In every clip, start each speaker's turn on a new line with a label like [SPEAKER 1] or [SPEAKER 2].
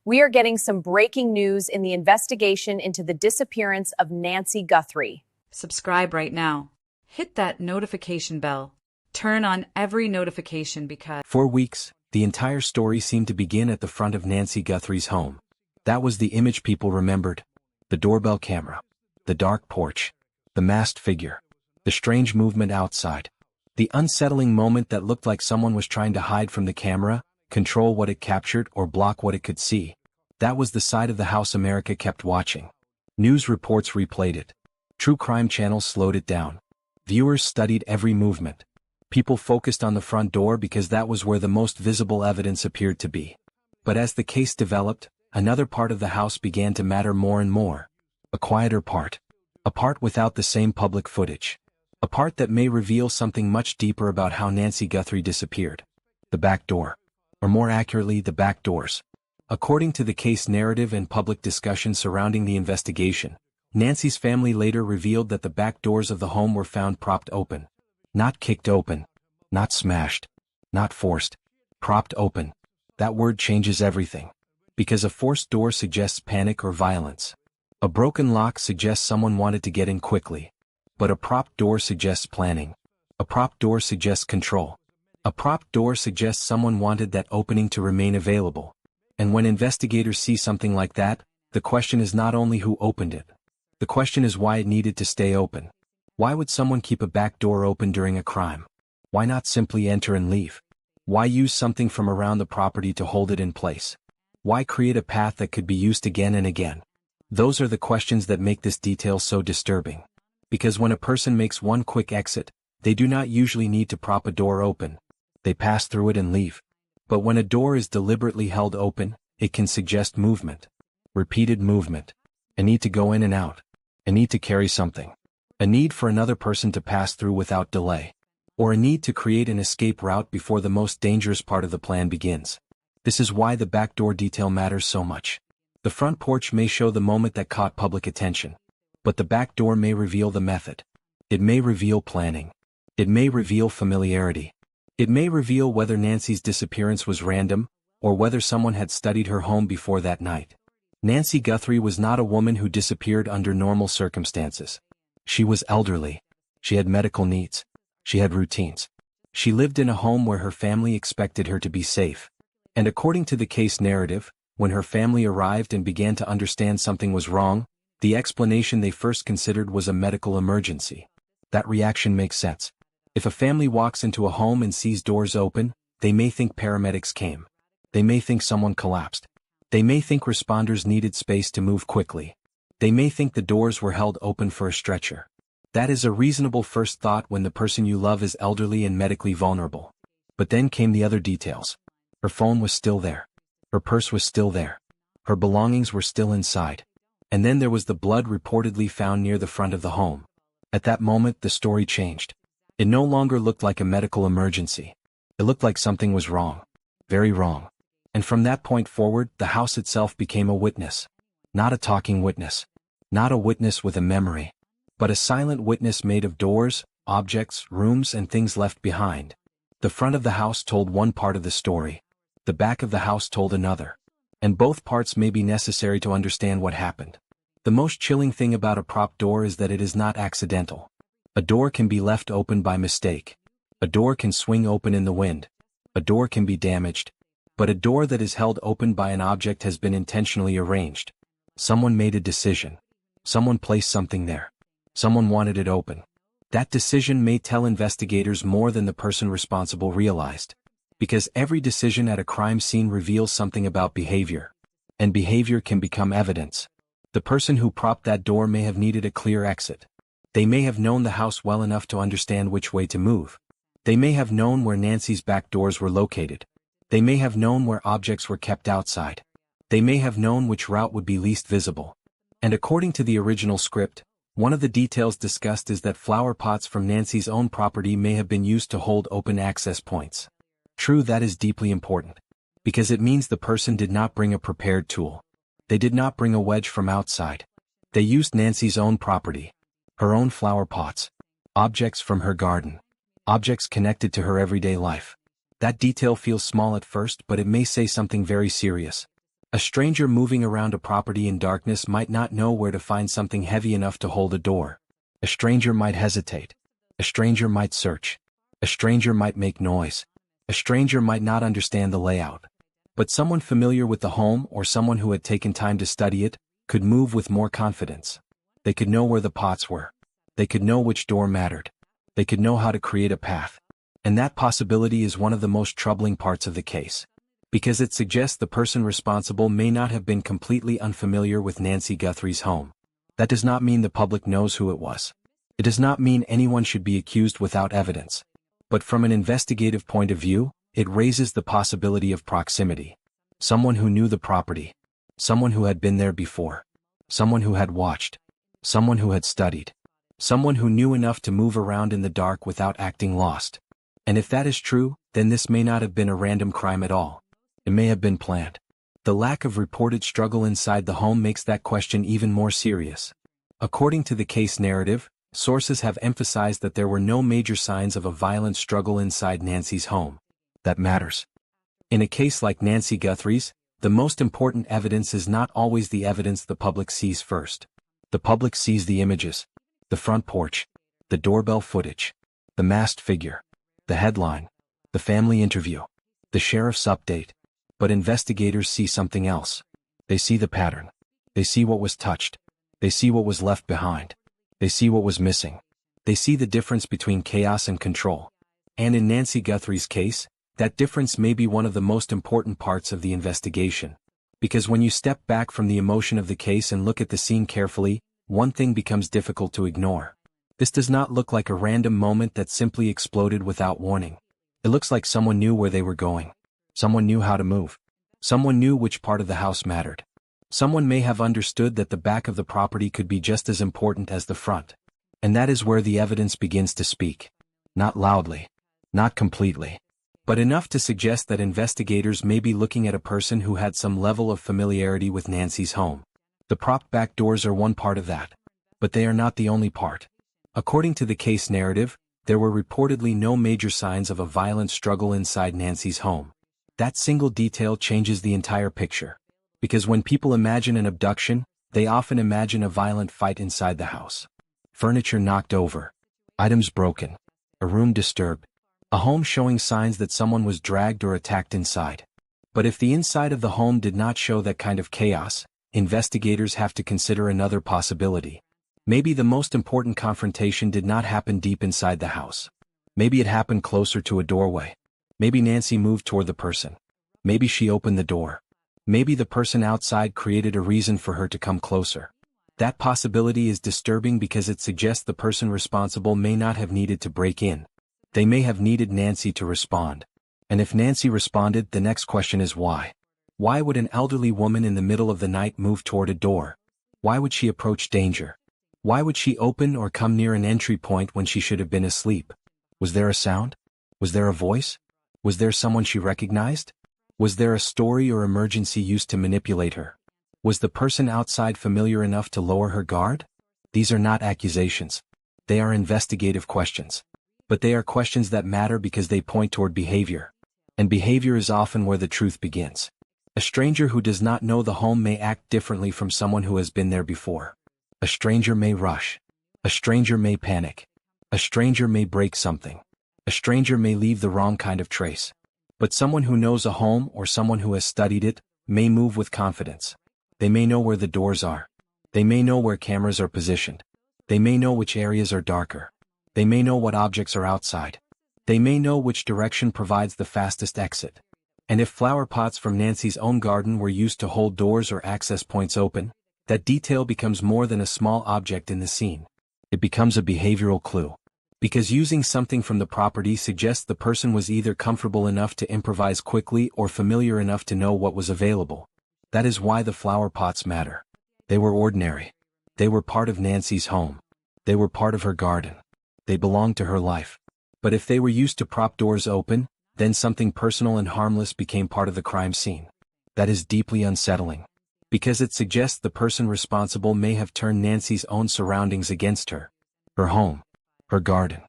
[SPEAKER 1] We are getting some breaking news in the investigation into the disappearance of Nancy Guthrie.
[SPEAKER 2] Subscribe right now. Hit that notification bell. Turn on every notification because
[SPEAKER 3] For weeks, the entire story seemed to begin at the front of Nancy Guthrie's home. That was the image people remembered. The doorbell camera. The dark porch. The masked figure. The strange movement outside. The unsettling moment that looked like someone was trying to hide from the camera, control what it captured or block what it could see. That was the side of the house America kept watching. News reports replayed it. True crime channels slowed it down. Viewers studied every movement. People focused on the front door because that was where the most visible evidence appeared to be. But as the case developed, another part of the house began to matter more and more. A quieter part. A part without the same public footage. A part that may reveal something much deeper about how Nancy Guthrie disappeared. The back door. Or more accurately, the back doors. According to the case narrative and public discussion surrounding the investigation, Nancy's family later revealed that the back doors of the home were found propped open. Not kicked open. Not smashed. Not forced. Propped open. That word changes everything. Because a forced door suggests panic or violence. A broken lock suggests someone wanted to get in quickly. But a propped door suggests planning. A propped door suggests control. A propped door suggests someone wanted that opening to remain available. And when investigators see something like that, the question is not only who opened it. The question is why it needed to stay open. Why would someone keep a back door open during a crime? Why not simply enter and leave? Why use something from around the property to hold it in place? Why create a path that could be used again and again? Those are the questions that make this detail so disturbing. Because when a person makes one quick exit, they do not usually need to prop a door open. They pass through it and leave. But when a door is deliberately held open, it can suggest movement. Repeated movement. A need to go in and out. A need to carry something. A need for another person to pass through without delay. Or a need to create an escape route before the most dangerous part of the plan begins. This is why the back door detail matters so much. The front porch may show the moment that caught public attention. But the back door may reveal the method. It may reveal planning. It may reveal familiarity. It may reveal whether Nancy's disappearance was random, or whether someone had studied her home before that night. Nancy Guthrie was not a woman who disappeared under normal circumstances. She was elderly. She had medical needs. She had routines. She lived in a home where her family expected her to be safe. And according to the case narrative, when her family arrived and began to understand something was wrong, the explanation they first considered was a medical emergency. That reaction makes sense. If a family walks into a home and sees doors open, they may think paramedics came. They may think someone collapsed. They may think responders needed space to move quickly. They may think the doors were held open for a stretcher. That is a reasonable first thought when the person you love is elderly and medically vulnerable. But then came the other details. Her phone was still there. Her purse was still there. Her belongings were still inside. And then there was the blood reportedly found near the front of the home. At that moment, the story changed. It no longer looked like a medical emergency. It looked like something was wrong. Very wrong. And from that point forward, the house itself became a witness. Not a talking witness. Not a witness with a memory. But a silent witness made of doors, objects, rooms, and things left behind. The front of the house told one part of the story. The back of the house told another. And both parts may be necessary to understand what happened. The most chilling thing about a prop door is that it is not accidental. A door can be left open by mistake. A door can swing open in the wind. A door can be damaged. But a door that is held open by an object has been intentionally arranged. Someone made a decision. Someone placed something there. Someone wanted it open. That decision may tell investigators more than the person responsible realized. Because every decision at a crime scene reveals something about behavior. And behavior can become evidence. The person who propped that door may have needed a clear exit. They may have known the house well enough to understand which way to move. They may have known where Nancy's back doors were located. They may have known where objects were kept outside. They may have known which route would be least visible. And according to the original script, one of the details discussed is that flower pots from Nancy's own property may have been used to hold open access points. True, that is deeply important. Because it means the person did not bring a prepared tool. They did not bring a wedge from outside. They used Nancy's own property. Her own flower pots. Objects from her garden. Objects connected to her everyday life. That detail feels small at first, but it may say something very serious. A stranger moving around a property in darkness might not know where to find something heavy enough to hold a door. A stranger might hesitate. A stranger might search. A stranger might make noise. A stranger might not understand the layout. But someone familiar with the home or someone who had taken time to study it could move with more confidence. They could know where the pots were. They could know which door mattered. They could know how to create a path. And that possibility is one of the most troubling parts of the case, because it suggests the person responsible may not have been completely unfamiliar with Nancy Guthrie's home. That does not mean the public knows who it was. It does not mean anyone should be accused without evidence. But from an investigative point of view, it raises the possibility of proximity. Someone who knew the property. Someone who had been there before. Someone who had watched. Someone who had studied. Someone who knew enough to move around in the dark without acting lost. And if that is true, then this may not have been a random crime at all. It may have been planned. The lack of reported struggle inside the home makes that question even more serious. According to the case narrative, sources have emphasized that there were no major signs of a violent struggle inside Nancy's home. That matters. In a case like Nancy Guthrie's, the most important evidence is not always the evidence the public sees first. The public sees the images, the front porch, the doorbell footage, the masked figure, the headline, the family interview, the sheriff's update. But investigators see something else. They see the pattern. They see what was touched. They see what was left behind. They see what was missing. They see the difference between chaos and control. And in Nancy Guthrie's case, that difference may be one of the most important parts of the investigation. Because when you step back from the emotion of the case and look at the scene carefully, one thing becomes difficult to ignore. This does not look like a random moment that simply exploded without warning. It looks like someone knew where they were going. Someone knew how to move. Someone knew which part of the house mattered. Someone may have understood that the back of the property could be just as important as the front. And that is where the evidence begins to speak. Not loudly. Not completely. But enough to suggest that investigators may be looking at a person who had some level of familiarity with Nancy's home. The propped back doors are one part of that. But they are not the only part. According to the case narrative, there were reportedly no major signs of a violent struggle inside Nancy's home. That single detail changes the entire picture. Because when people imagine an abduction, they often imagine a violent fight inside the house. Furniture knocked over. Items broken. A room disturbed. A home showing signs that someone was dragged or attacked inside. But if the inside of the home did not show that kind of chaos, investigators have to consider another possibility. Maybe the most important confrontation did not happen deep inside the house. Maybe it happened closer to a doorway. Maybe Nancy moved toward the person. Maybe she opened the door. Maybe the person outside created a reason for her to come closer. That possibility is disturbing because it suggests the person responsible may not have needed to break in. They may have needed Nancy to respond. And if Nancy responded, the next question is why? Why would an elderly woman in the middle of the night move toward a door? Why would she approach danger? Why would she open or come near an entry point when she should have been asleep? Was there a sound? Was there a voice? Was there someone she recognized? Was there a story or emergency used to manipulate her? Was the person outside familiar enough to lower her guard? These are not accusations. They are investigative questions. But they are questions that matter because they point toward behavior. And behavior is often where the truth begins. A stranger who does not know the home may act differently from someone who has been there before. A stranger may rush. A stranger may panic. A stranger may break something. A stranger may leave the wrong kind of trace. But someone who knows a home or someone who has studied it may move with confidence. They may know where the doors are. They may know where cameras are positioned. They may know which areas are darker. They may know what objects are outside. They may know which direction provides the fastest exit. And if flower pots from Nancy's own garden were used to hold doors or access points open, that detail becomes more than a small object in the scene. It becomes a behavioral clue. Because using something from the property suggests the person was either comfortable enough to improvise quickly or familiar enough to know what was available. That is why the flower pots matter. They were ordinary. They were part of Nancy's home. They were part of her garden. They belonged to her life. But if they were used to prop doors open, then something personal and harmless became part of the crime scene. That is deeply unsettling. Because it suggests the person responsible may have turned Nancy's own surroundings against her. Her home. Her garden.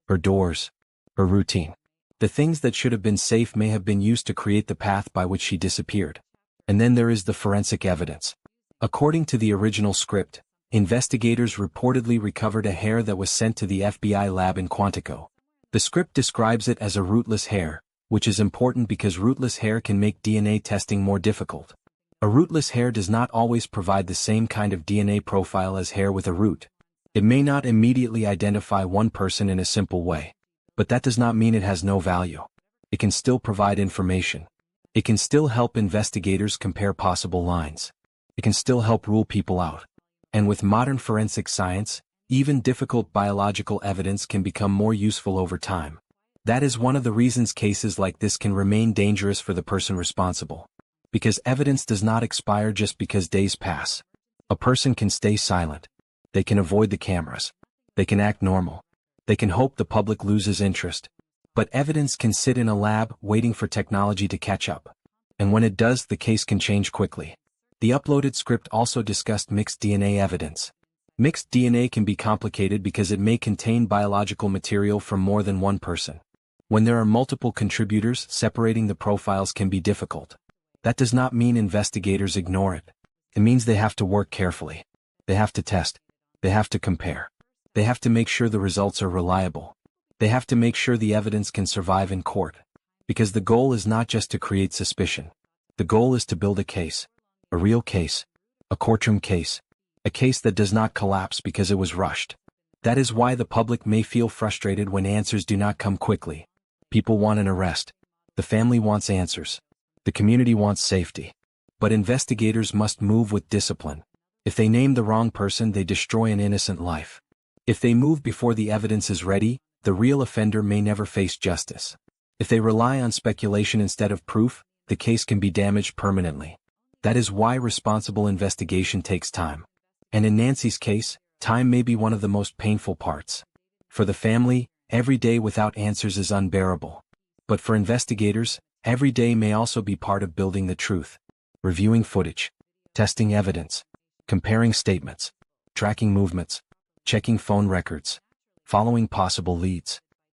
[SPEAKER 3] Her doors. Her routine. The things that should have been safe may have been used to create the path by which she disappeared. And then there is the forensic evidence. According to the original script, investigators reportedly recovered a hair that was sent to the FBI lab in Quantico. The script describes it as a rootless hair, which is important because rootless hair can make DNA testing more difficult. A rootless hair does not always provide the same kind of DNA profile as hair with a root. It may not immediately identify one person in a simple way. But that does not mean it has no value. It can still provide information. It can still help investigators compare possible lines. It can still help rule people out. And with modern forensic science, even difficult biological evidence can become more useful over time. That is one of the reasons cases like this can remain dangerous for the person responsible. Because evidence does not expire just because days pass. A person can stay silent. They can avoid the cameras. They can act normal. They can hope the public loses interest. But evidence can sit in a lab waiting for technology to catch up. And when it does, the case can change quickly. The uploaded script also discussed mixed DNA evidence. Mixed DNA can be complicated because it may contain biological material from more than one person. When there are multiple contributors, separating the profiles can be difficult. That does not mean investigators ignore it. It means they have to work carefully. They have to test. They have to compare. They have to make sure the results are reliable. They have to make sure the evidence can survive in court. Because the goal is not just to create suspicion. The goal is to build a case. A real case. A courtroom case. A case that does not collapse because it was rushed. That is why the public may feel frustrated when answers do not come quickly. People want an arrest. The family wants answers. The community wants safety. But investigators must move with discipline. If they name the wrong person, they destroy an innocent life. If they move before the evidence is ready, the real offender may never face justice. If they rely on speculation instead of proof, the case can be damaged permanently. That is why responsible investigation takes time. And in Nancy's case, time may be one of the most painful parts. For the family, every day without answers is unbearable. But for investigators, every day may also be part of building the truth. Reviewing footage. Testing evidence. Comparing statements. Tracking movements. Checking phone records. Following possible leads.